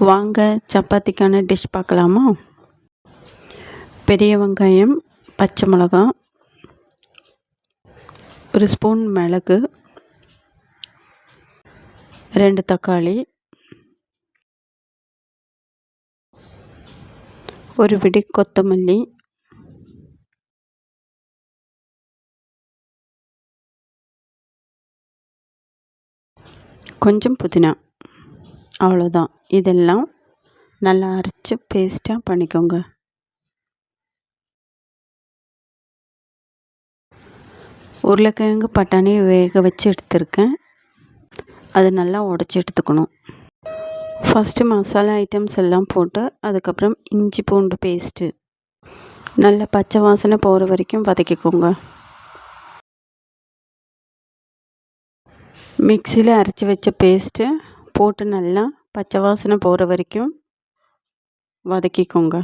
வாங்க சப்பாத்திக்கான டிஷ் பார்க்கலாமா. பெரிய வெங்காயம், பச்சை மிளகாய், ஒரு ஸ்பூன் மிளகு, 2 தக்காளி, ஒரு பிடி கொத்தமல்லி, கொஞ்சம் புதினா, அவ்வளோதான். இதெல்லாம் நல்லா அரைச்சி பேஸ்ட்டாக பண்ணிக்கோங்க. உருளைக்கிழங்கு பட்டாணியை வேக வச்சு எடுத்துருக்கேன். அது நல்லா உடச்சி எடுத்துக்கணும். ஃபஸ்ட்டு மசாலா ஐட்டம்ஸ் எல்லாம் போட்டு அதுக்கப்புறம் இஞ்சி பூண்டு பேஸ்ட்டு நல்லா பச்சை வாசனை போகிற வரைக்கும் வதக்கிக்கோங்க. மிக்சியில் அரைச்சி வச்ச பேஸ்ட்டு போட்டு நல்லா பச்சை வாசனை போகிற வரைக்கும் வதக்கிக்கோங்க.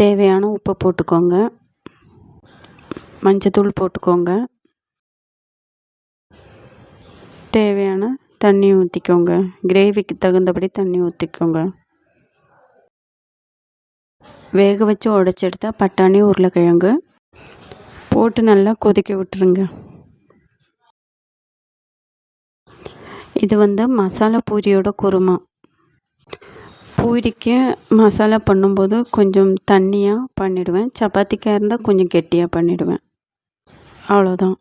தேவையான உப்பு போட்டுக்கோங்க, மஞ்சத்தூள் போட்டுக்கோங்க, தேவையான தண்ணி ஊற்றிக்கோங்க. கிரேவிக்கு தகுந்தபடி தண்ணி ஊற்றிக்கோங்க. வேக வச்சு உடச்சி எடுத்தால் பட்டாணி உருளைக்கிழங்கு போட்டு நல்லா கொதிக்க விட்டுருங்க. இது மசாலா பூரியோட குருமா. பூரிக்கு மசாலா பண்ணும்போது கொஞ்சம் தண்ணியாக பண்ணிவிடுவேன், சப்பாத்திக்காக இருந்தால் கொஞ்சம் கெட்டியாக பண்ணிவிடுவேன். அவ்வளோதான்.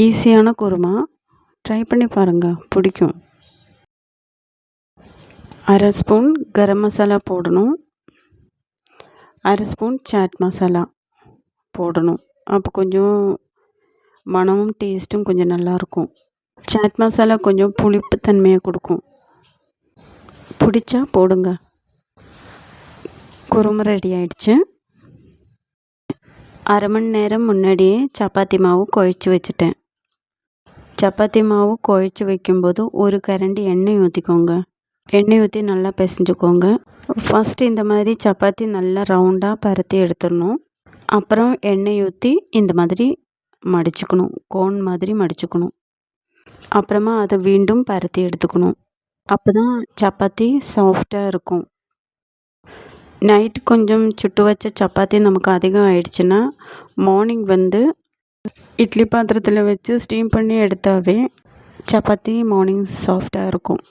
ஈஸியான குருமா, ட்ரை பண்ணி பாருங்கள், பிடிக்கும். 1/2 ஸ்பூன் கரம் மசாலா போடணும், 1/2 ஸ்பூன் சாட் மசாலா போடணும். அப்போ கொஞ்சம் மணமும் டேஸ்ட்டும் கொஞ்சம் நல்லாயிருக்கும். சாட் மசாலா கொஞ்சம் புளிப்பு தன்மையை கொடுக்கும். பிடிச்சா போடுங்க. குருமா ரெடி ஆயிடுச்சு. 1/2 மணி நேரம் முன்னாடியே சப்பாத்தி மாவு குழச்சி வச்சுட்டேன். சப்பாத்தி மாவு குழச்சி வைக்கும்போது ஒரு கரண்டி எண்ணெய் ஊற்றிக்கோங்க. எண்ணெய் ஊற்றி நல்லா பிசைஞ்சுக்கோங்க. ஃபஸ்ட்டு இந்த மாதிரி சப்பாத்தி நல்லா ரவுண்டாக பரத்தி எடுத்துடணும். அப்புறம் எண்ணெய் ஊற்றி இந்த மாதிரி மடிச்சுக்கணும், கோன் மாதிரி மடிச்சுக்கணும். அப்புறமா அதை மீண்டும் பரத்தி எடுத்துக்கணும். அப்போ தான் சப்பாத்தி சாஃப்டாக இருக்கும். நைட்டு கொஞ்சம் சுட்டு வச்ச சப்பாத்தி நமக்கு அதிகம் ஆயிடுச்சுன்னா மார்னிங் இட்லி பாத்திரத்தில் வச்சு ஸ்டீம் பண்ணி எடுத்தாவே சப்பாத்தி மார்னிங் சாஃப்டாக இருக்கும்.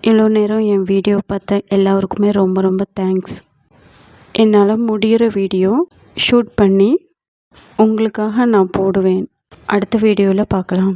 இவ்வளோ நேரம் என் வீடியோ பார்த்த எல்லாருக்குமே ரொம்ப ரொம்ப தேங்க்ஸ். என்னால் முடிகிற வீடியோ ஷூட் பண்ணி உங்களுக்காக நான் போடுவேன். அடுத்த வீடியோவில் பார்க்கலாம்.